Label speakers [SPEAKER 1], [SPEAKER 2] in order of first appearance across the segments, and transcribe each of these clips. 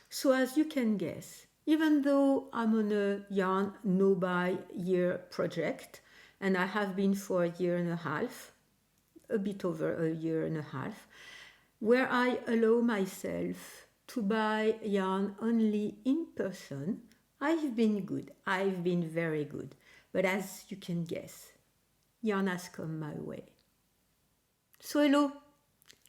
[SPEAKER 1] So as you can guess, even though I'm on a yarn no buy year project, and I have been for a year and a half, a bit over a year and a half, where I allow myself to buy yarn only in person, I've been good. I've been very good. But as you can guess, yarn has come my way. So hello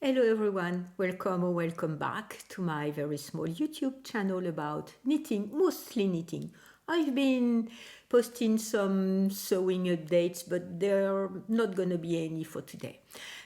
[SPEAKER 1] everyone, welcome or welcome back to my very small YouTube channel about knitting, mostly knitting. I've been posting some sewing updates, but there are not gonna be any for today.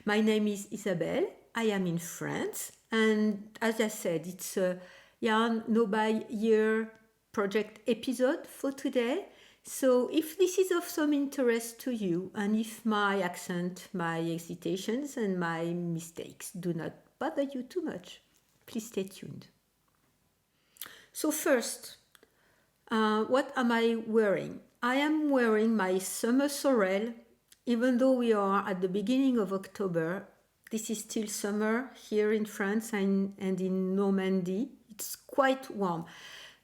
[SPEAKER 1] My name is Isabelle, I am in France, and as I said, it's a yarn no buy year project episode for today. So if this is of some interest to you, and if my accent, my hesitations, and my mistakes do not bother you too much, please stay tuned. So first, what am I wearing? I am wearing my summer sorrel. Even though we are at the beginning of October, this is still summer here in France and in Normandy. It's quite warm.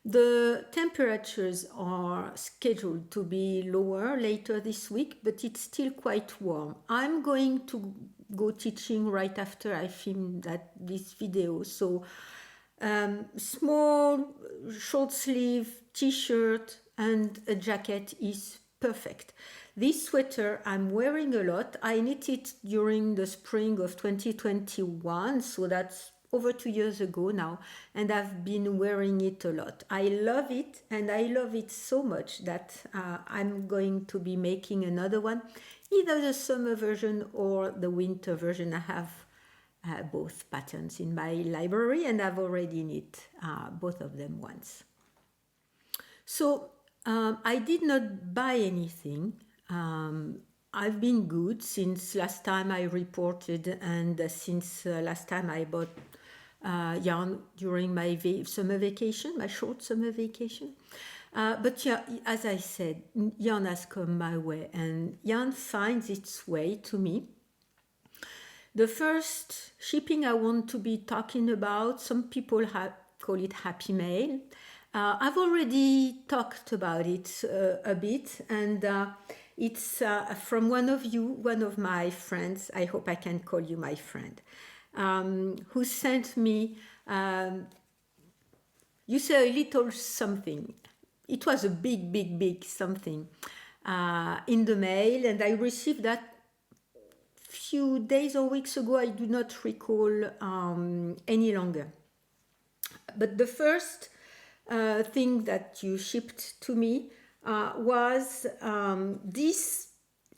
[SPEAKER 1] The temperatures are scheduled to be lower later this week, but it's still quite warm. I'm going to go teaching right after I film this video, so small short sleeve t-shirt and a jacket is perfect. This sweater I'm wearing a lot. I knit it during the spring of 2021, so that's over 2 years ago now, and I've been wearing it a lot. I love it, and I love it so much that I'm going to be making another one, either the summer version or the winter version. I have both patterns in my library, and I've already knit both of them once. So I did not buy anything. I've been good since last time I reported, and since last time I bought yarn during my summer vacation, my short summer vacation. But yeah, as I said, yarn has come my way, and yarn finds its way to me. The first shipping I want to be talking about, some people call it Happy Mail. I've already talked about it a bit, and it's from one of you, one of my friends. I hope I can call you my friend, who sent me, you say a little something. It was a big something in the mail, and I received that few days or weeks ago. I do not recall any longer. But the first thing that you shipped to me was this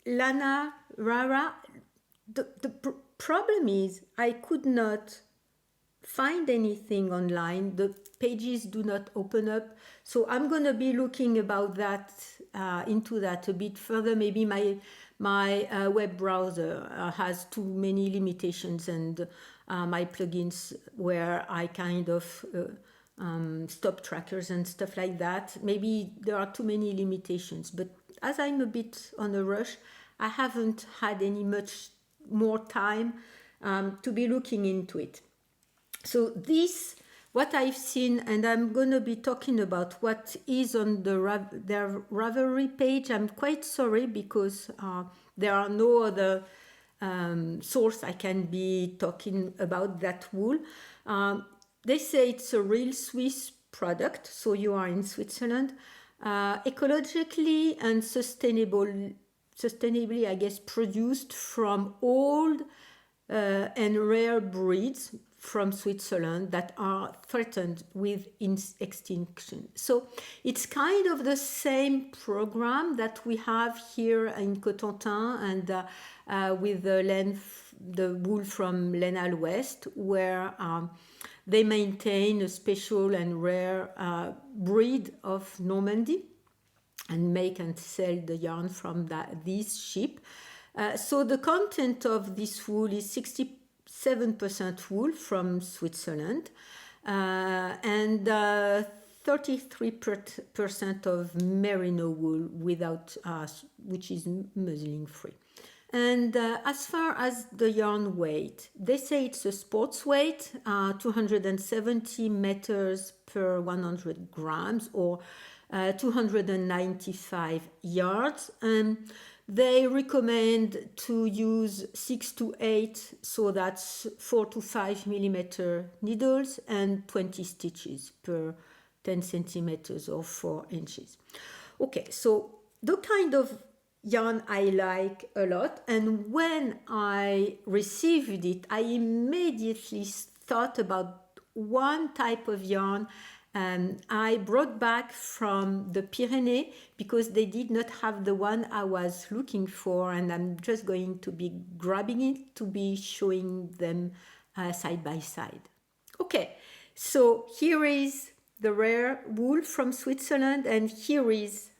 [SPEAKER 1] Lana Rara. The problem is I could not find anything online. The pages do not open up. So I'm going to be looking about that into that a bit further. Maybe my web browser has too many limitations, and my plugins where I kind of stop trackers and stuff like that. Maybe there are too many limitations, but as I'm a bit on a rush, I haven't had any much more time to be looking into it. So this, what I've seen, and I'm going to be talking about what is on their Ravelry page. I'm quite sorry because there are no other source I can be talking about that wool. They say it's a real Swiss product, so you are in Switzerland. Ecologically and sustainably, I guess, produced from old and rare breeds from Switzerland that are threatened with extinction. So it's kind of the same program that we have here in Cotentin and with the wool from Laine à l'Ouest, where they maintain a special and rare breed of Normandy and make and sell the yarn from these sheep. So the content of this wool is 67% wool from Switzerland and 33% of merino wool without which is muslin free. And as far as the yarn weight, they say it's a sports weight, 270 meters per 100 grams, or 295 yards. And they recommend to use 6 to 8, so that's 4 to 5 millimeter needles and 20 stitches per 10 centimeters or 4 inches. Okay, so the kind of yarn I like a lot, and when I received it, I immediately thought about one type of yarn I brought back from the Pyrenees because they did not have the one I was looking for, and I'm just going to be grabbing it to be showing them side by side. Okay, so here is the rare wool from Switzerland, and here is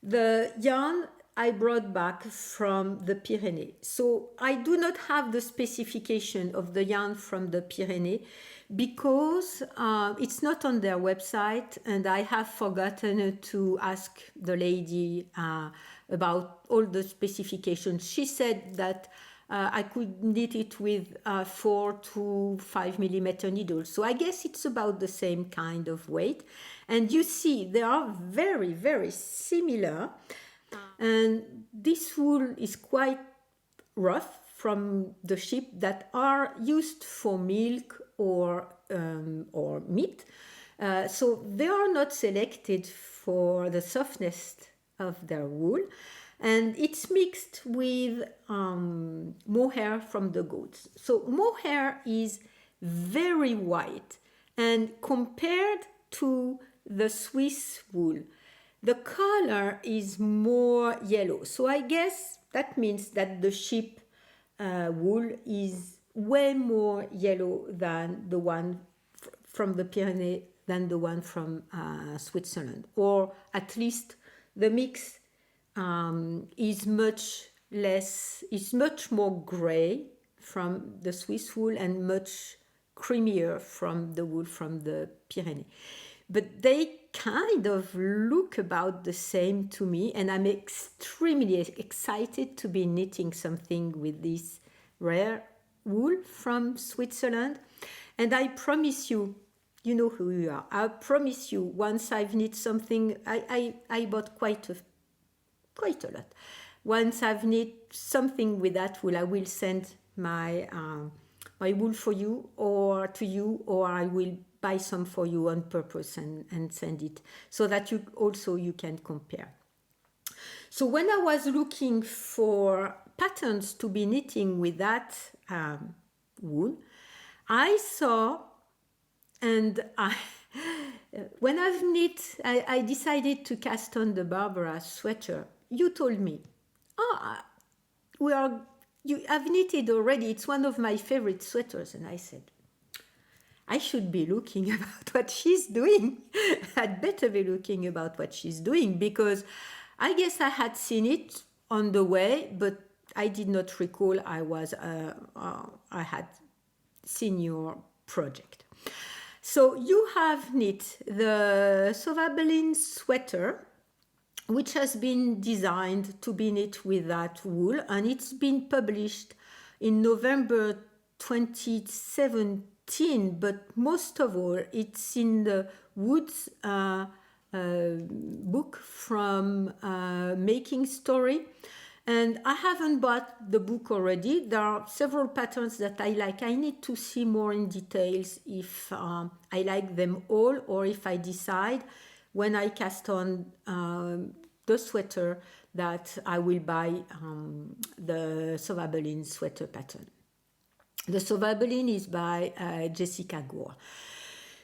[SPEAKER 1] the yarn I brought back from the Pyrenees. So I do not have the specification of the yarn from the Pyrenees because it's not on their website, and I have forgotten to ask the lady about all the specifications. She said that I could knit it with 4 to 5 millimeter needles. So I guess it's about the same kind of weight. And you see, they are very, very similar. And this wool is quite rough from the sheep that are used for milk or meat. So they are not selected for the softness of their wool. And it's mixed with mohair from the goats. So mohair is very white, and compared to the Swiss wool, the color is more yellow. So I guess that means that the sheep wool is way more yellow than the one from the Pyrenees, than the one from Switzerland. Or at least the mix is much more gray from the Swiss wool and much creamier from the wool from the Pyrenees. But they kind of look about the same to me, and I'm extremely excited to be knitting something with this rare wool from Switzerland. And I promise you, you know who you are, I promise you, once I've knit something, I bought quite a lot. Once I've knit something with that wool, I will send my wool for you, or to you, or I will buy some for you on purpose and send it so that you can compare. So when I was looking for patterns to be knitting with that wool, I saw, and when I've knit, I decided to cast on the Barbara sweater. You told me, you have knitted already. It's one of my favorite sweaters. And I said, I should be looking about what she's doing. I'd better be looking about what she's doing, because I guess I had seen it on the way, but I did not recall I had seen your project. So you have knit the Sauvabelin sweater, which has been designed to be knit with that wool, and it's been published in November 2017. But most of all, it's in the Woods book from Making Story. And I haven't bought the book already. There are several patterns that I like. I need to see more in details if I like them all, or if I decide when I cast on the sweater that I will buy the Sauvabelin sweater pattern. The Sauvabelin is by Jessica Gore.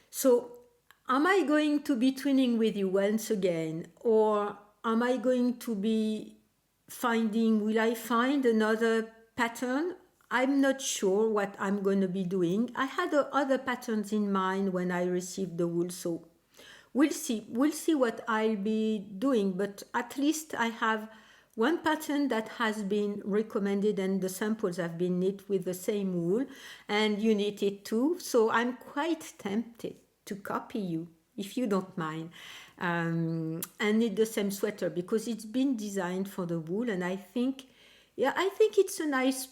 [SPEAKER 1] So am I going to be twinning with you once again, or am I going to be will I find another pattern? I'm not sure what I'm going to be doing. I had other patterns in mind when I received the wool, so we'll see what I'll be doing, but at least I have one pattern that has been recommended, and the samples have been knit with the same wool, and you knit it too. So I'm quite tempted to copy you, if you don't mind, and knit the same sweater, because it's been designed for the wool, and I think Yeah, I think it's a nice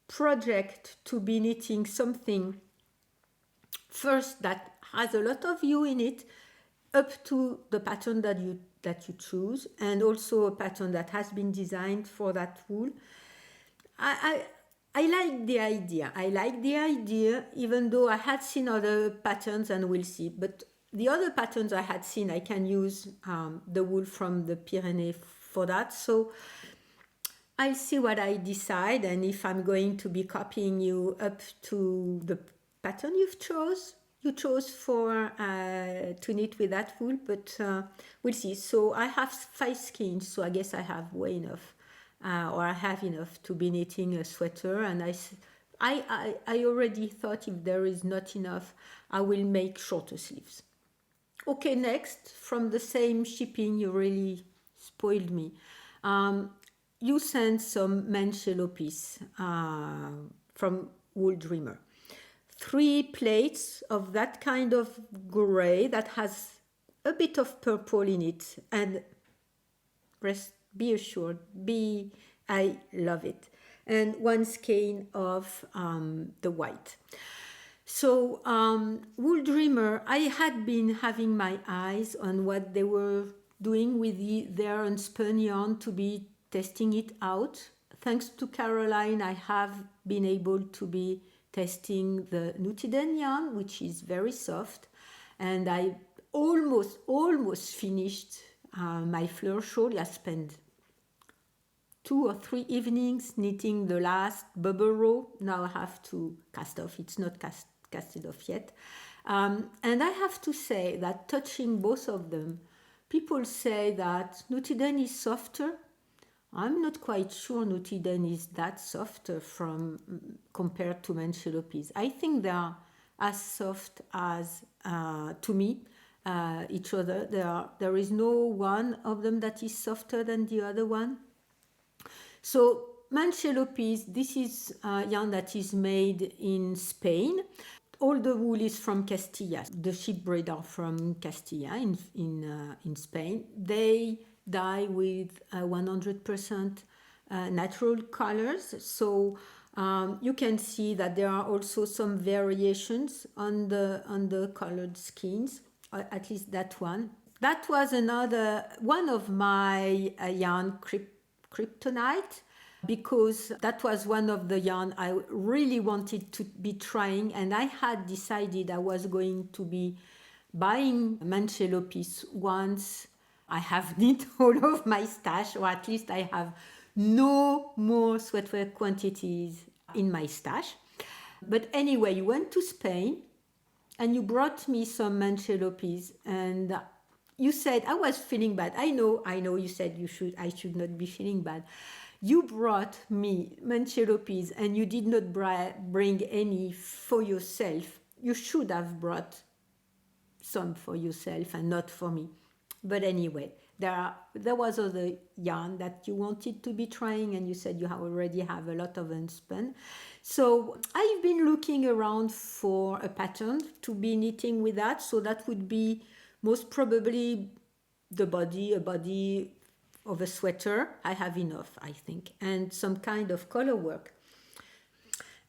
[SPEAKER 1] project to be knitting something first that has a lot of you in it, up to the pattern that you choose, and also a pattern that has been designed for that wool. I I like the idea. I like the idea, even though I had seen other patterns, and we'll see. But the other patterns I had seen, I can use the wool from the Pyrenees for that. So I'll see what I decide, and if I'm going to be copying you up to the pattern you chose for to knit with that wool, but we'll see. So I have 5 skeins, so I guess I have way enough, or I have enough to be knitting a sweater. And I already thought if there is not enough, I will make shorter sleeves. Okay, next, from the same shipping, you really spoiled me. You sent some Manchelopis from Wool Dreamer. 3 plates of that kind of gray that has a bit of purple in it, and be assured, I love it. And 1 skein of the white. So, Wool Dreamer, I had been having my eyes on what they were doing with their unspun yarn to be testing it out. Thanks to Caroline, I have been able to be testing the Nutiden yarn, which is very soft. And I almost finished my fleur shawl. I spent 2 or 3 evenings knitting the last bubble row. Now I have to cast off. It's not casted off yet. And I have to say that touching both of them, people say that Nutiden is softer. I'm not quite sure Nutiden is that softer compared to Manchelopis. I think they are as soft as, to me, each other. There is no one of them that is softer than the other one. So Manchelopis, this is yarn that is made in Spain. All the wool is from Castilla. The sheep breed are from Castilla in Spain. They dye with 100% natural colors. So you can see that there are also some variations on the colored skins, at least that one. That was another one of my yarn kryptonite, because that was one of the yarn I really wanted to be trying, and I had decided I was going to be buying Manchelopis once I have knit all of my stash, or at least I have no more sweatwear quantities in my stash. But anyway, you went to Spain and you brought me some Manchelopis, and you said I was feeling bad. I know. You said I should not be feeling bad. You brought me Manchelopis, and you did not bring any for yourself. You should have brought some for yourself and not for me. But anyway, there was other yarn that you wanted to be trying, and you said you already have a lot of unspun. So I've been looking around for a pattern to be knitting with that. So that would be most probably a body of a sweater. I have enough, I think, and some kind of color work.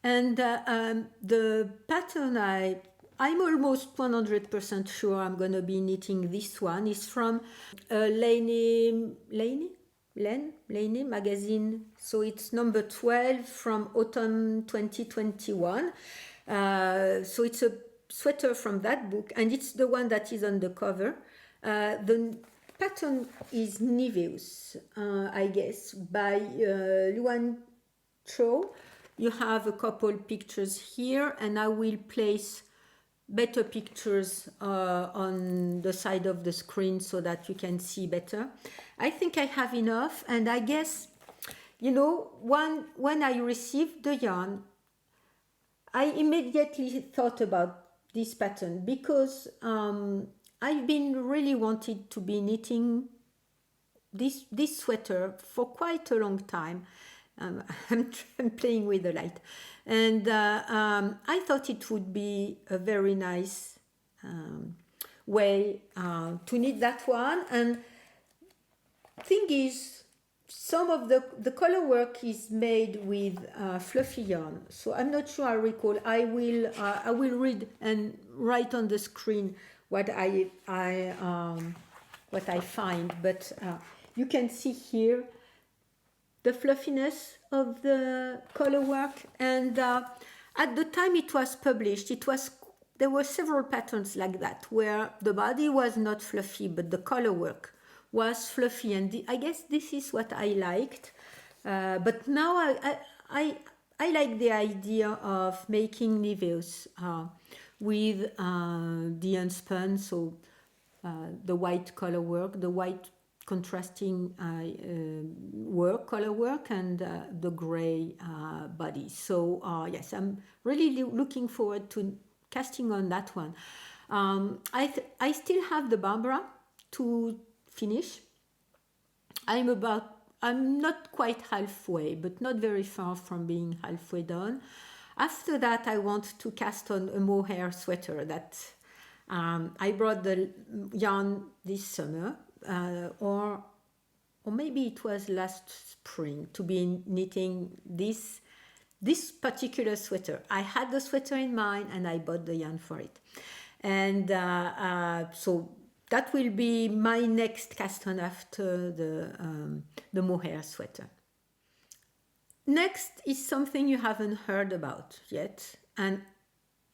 [SPEAKER 1] And the pattern I'm almost 100% sure I'm going to be knitting this one is from Lane magazine. So it's number 12 from autumn 2021. So it's a sweater from that book, and it's the one that is on the cover. The pattern is Niveus, I guess, by Luan Cho. You have a couple pictures here, and I will place better pictures on the side of the screen so that you can see better. I think I have enough, and I guess, when I received the yarn, I immediately thought about this pattern, because I've been really wanting to be knitting this sweater for quite a long time. I'm playing with the light, and I thought it would be a very nice way to knit that one. And thing is, some of the color work is made with fluffy yarn, so I'm not sure I recall. I will read and write on the screen what what I find, but you can see here the fluffiness of the color work. And at the time it was published, there were several patterns like that where the body was not fluffy but the color work was fluffy, and I guess this is what I liked. But now I like the idea of making Niveus with the unspun, so the white color work, the white contrasting color work, and the gray body. So yes, I'm really looking forward to casting on that one. I still have the Barbara to finish. I'm not quite halfway, but not very far from being halfway done. After that, I want to cast on a mohair sweater that I brought the yarn this summer, or maybe it was last spring, to be knitting this particular sweater. I had the sweater in mind and I bought the yarn for it. And so that will be my next cast on after the mohair sweater. Next is something you haven't heard about yet, and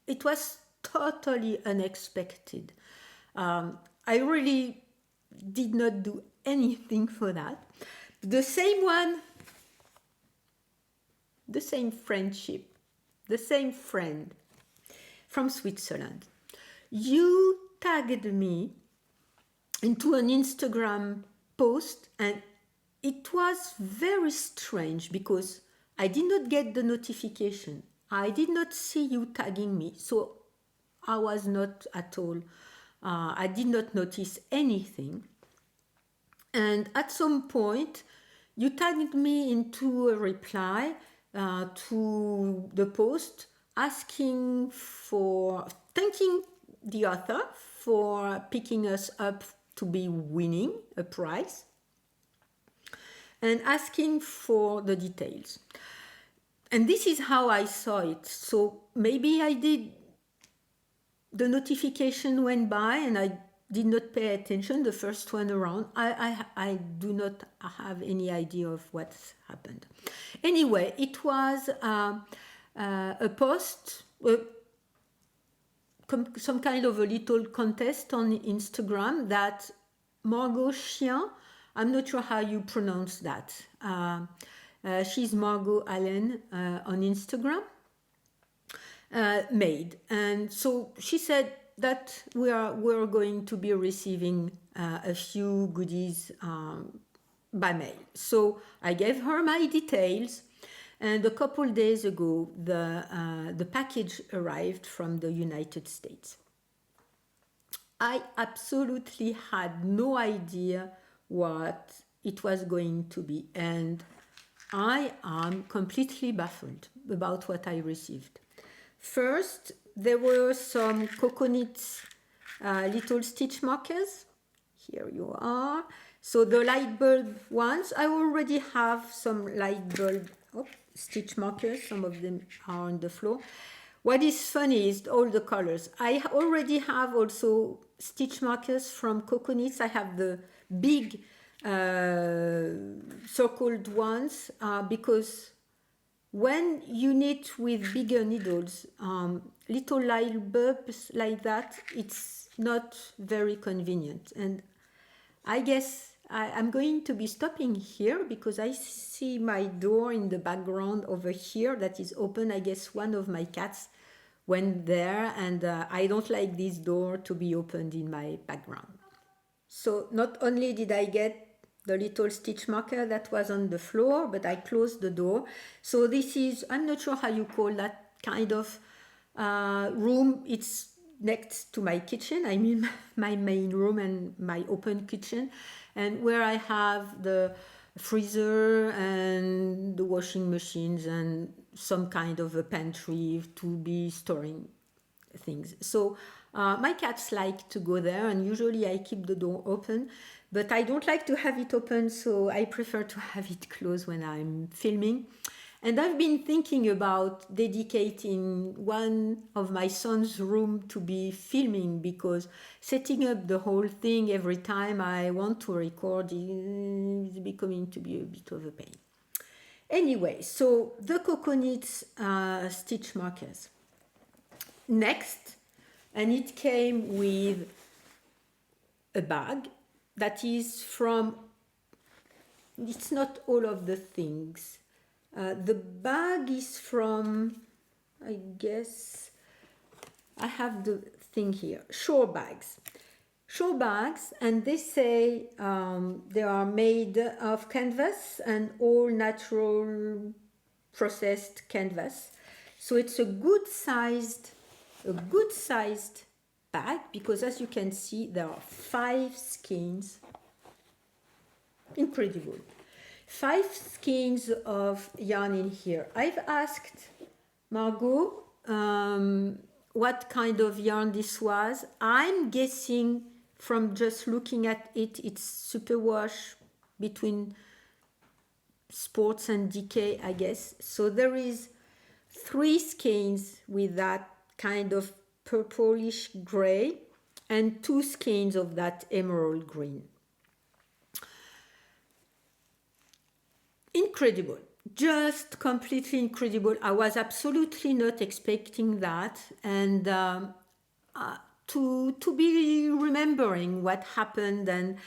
[SPEAKER 1] it was totally unexpected. I really did not do anything for that. The same one, the same friendship, the same friend from Switzerland. You tagged me into an Instagram post, and it was very strange because I did not get the notification. I did not see you tagging me, so I was not at all, I did not notice anything. And at some point, you tagged me into a reply to the post thanking the author for picking us up to be winning a prize, and asking for the details. And this is how I saw it. So maybe the notification went by and I did not pay attention the first one around. I do not have any idea of what happened. Anyway, it was a post, some kind of a little contest on Instagram that Margot Chien, I'm not sure how you pronounce that. She's Margot Allen on Instagram, made. And so she said that we're going to be receiving a few goodies by mail. So I gave her my details, and a couple days ago the package arrived from the United States. I absolutely had no idea what it was going to be, and I am completely baffled about what I received. First, there were some Coconuts little stitch markers. Here you are. So the light bulb ones, I already have some light bulb stitch markers. Some of them are on the floor. What is funny is all the colors. I already have also stitch markers from Coconuts. I have the big circled ones because when you knit with bigger needles, little light bulbs like that, it's not very convenient. And I guess I'm going to be stopping here because I see my door in the background over here that is open. I guess one of my cats went there, and I don't like this door to be opened in my background. So not only did I get the little stitch marker that was on the floor, but I closed the door. So this is, I'm not sure how you call that kind of room. It's next to my kitchen, I mean my main room and my open kitchen, and where I have the freezer and the washing machines and some kind of a pantry to be storing things. So My cats like to go there, and usually I keep the door open, but I don't like to have it open, so I prefer to have it closed when I'm filming. And I've been thinking about dedicating one of my son's room to be filming, because setting up the whole thing every time I want to record is becoming to be a bit of a pain. Anyway, so the coconuts stitch markers. Next, and it came with a bag that is from, it's not all of the things. The bag is from, I guess, I have the thing here, shore bags. Shore bags, and they say they are made of canvas and all natural processed canvas. So it's a good sized bag, because as you can see there are 5 skeins. Incredible. 5 skeins of yarn in here. I've asked Margot what kind of yarn this was. I'm guessing from just looking at it, it's superwash between sports and decay, I guess. So there is 3 skeins with that kind of purplish gray and 2 skeins of that emerald green. Incredible, just completely incredible. I was absolutely not expecting that, and to be remembering what happened. And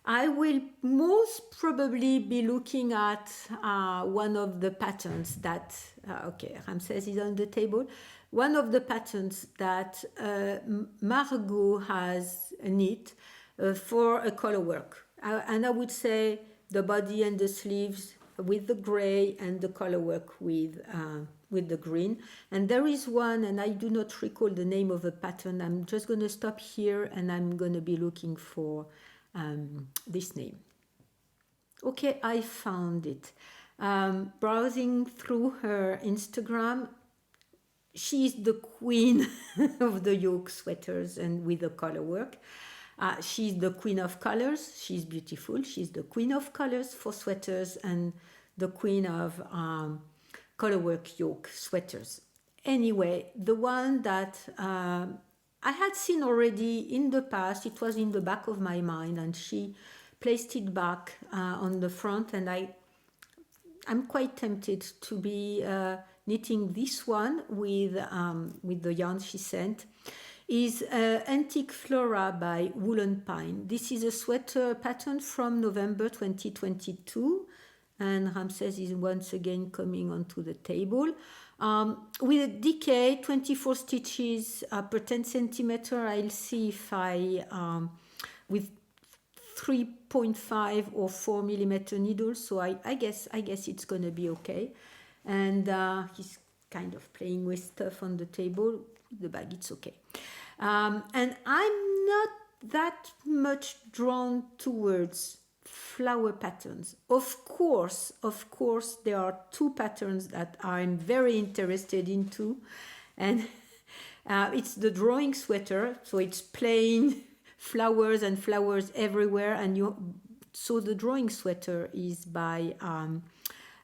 [SPEAKER 1] I will most probably be looking at one of the patterns that okay, Ramses is on the table. One of the patterns that Margot has knit for a color work, and I would say the body and the sleeves with the gray and the color work with the green. And there is one, and I do not recall the name of the pattern. I'm just going to stop here, and I'm going to be looking for this name. Okay, I found it. Browsing through her Instagram, she's the queen of the yoke sweaters and with the color work. She's the queen of colors. She's beautiful. She's the queen of colors for sweaters and the queen of colorwork yoke sweaters. Anyway, the one that I had seen already in the past, it was in the back of my mind, and she placed it back on the front, and I'm quite tempted to be knitting this one with the yarn she sent. Is Antique Flora by Woolen Pine. This is a sweater pattern from November 2022, and Ramses is once again coming onto the table. With a decay, 24 stitches per 10 centimeter. I'll see if I, with 3.5 or 4 millimeter needles, so I guess it's gonna be okay. And he's kind of playing with stuff on the table. The bag, it's okay. And I'm not that much drawn towards flower patterns. Of course, there are 2 patterns that I'm very interested into, and it's the drawing sweater, so it's plain flowers and flowers everywhere, and so the drawing sweater is by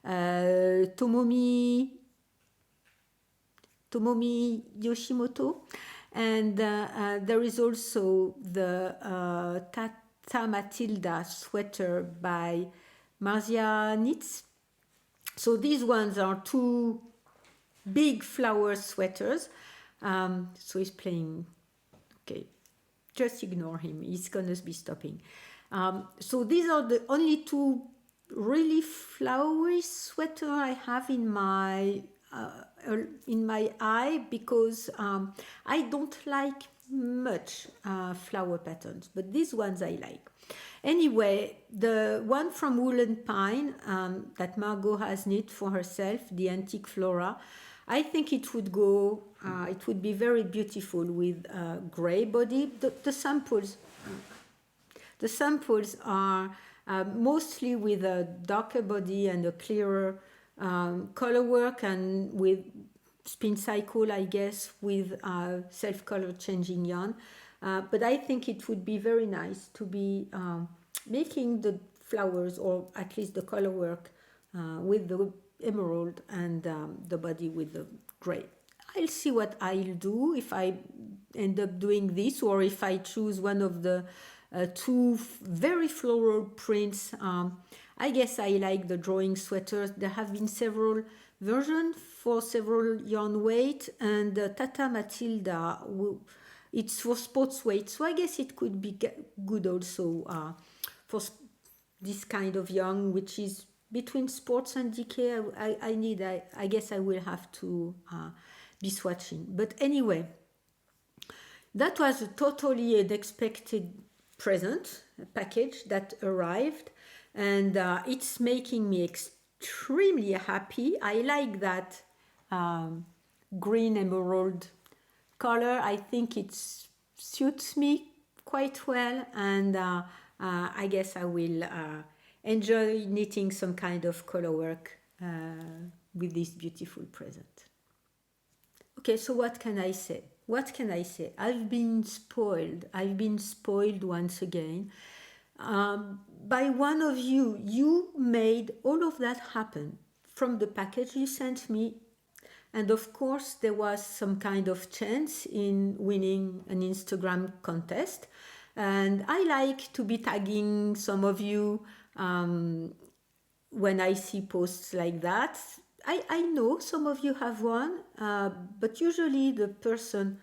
[SPEAKER 1] Tomomi Yoshimoto, and there is also the Tata Matilda sweater by Marzia Knits. So these ones are 2 big flower sweaters. So he's playing, okay, just ignore him, he's gonna be stopping. So these are the only 2 really flowery sweater I have in my eye, because I don't like much flower patterns, but these ones I like. Anyway, the one from Woolen Pine that Margot has knit for herself, the Antique Flora, I think it would go, it would be very beautiful with gray body. The samples are mostly with a darker body and a clearer color work, and with spin cycle, I guess, with self-color changing yarn. But I think it would be very nice to be making the flowers, or at least the color work, with the emerald and the body with the gray. I'll see what I'll do if I end up doing this, or if I choose one of the two very floral prints. I guess I like the drawing sweaters. There have been several versions for several yarn weight, and Tata Matilda, it's for sports weight, so I guess it could be good also for this kind of yarn, which is between sports and DK. I guess I will have to be swatching. But anyway, that was a totally unexpected present, a package that arrived, and it's making me extremely happy. I like that green emerald color. I think it suits me quite well, and I guess I will enjoy knitting some kind of color work with this beautiful present. Okay, so what can I say? What can I say? I've been spoiled. I've been spoiled once again by one of you. You made all of that happen from the package you sent me. And of course, there was some kind of chance in winning an Instagram contest. And I like to be tagging some of you when I see posts like that. I know some of you have won, but usually the person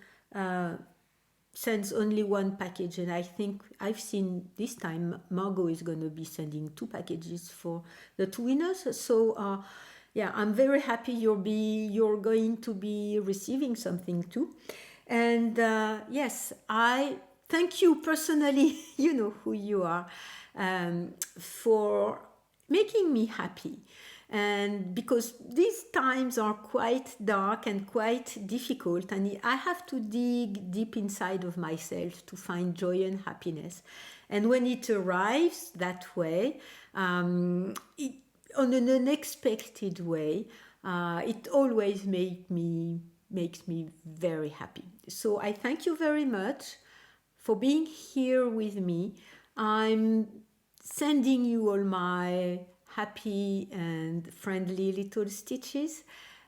[SPEAKER 1] sends only one package, and I think I've seen this time Margot is going to be sending 2 packages for the 2 winners. So yeah, I'm very happy you're going to be receiving something too. And yes, I thank you personally, you know who you are, for making me happy. And because these times are quite dark and quite difficult, and I have to dig deep inside of myself to find joy and happiness. And when it arrives that way, on an unexpected way, it always makes me very happy. So I thank you very much for being here with me. I'm sending you all my happy and friendly little stitches,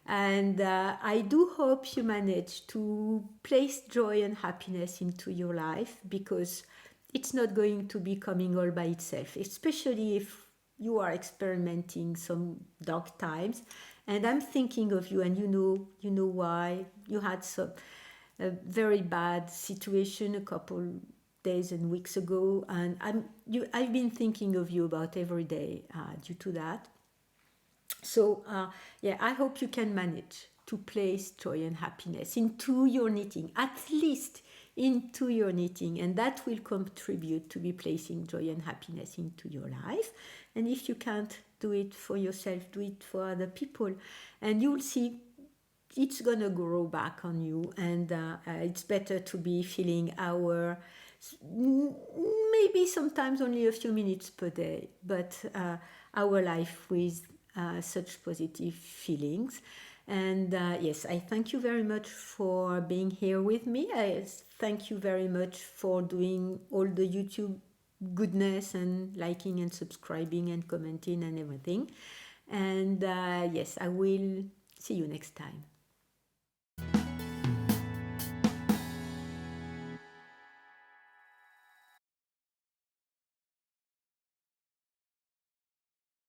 [SPEAKER 1] and I do hope you manage to place joy and happiness into your life, because it's not going to be coming all by itself, especially if you are experimenting some dark times. And I'm thinking of you, and you know why. You had a very bad situation a couple days and weeks ago, and I've been thinking of you about every day due to that. So yeah, I hope you can manage to place joy and happiness into your knitting, at least into your knitting, and that will contribute to be placing joy and happiness into your life. And if you can't do it for yourself, do it for other people, and you'll see it's gonna grow back on you. And it's better to be filling our maybe sometimes only a few minutes per day, but our life with such positive feelings. And yes, I thank you very much for being here with me. I thank you very much for doing all the YouTube goodness and liking and subscribing and commenting and everything. And yes, I will see you next time.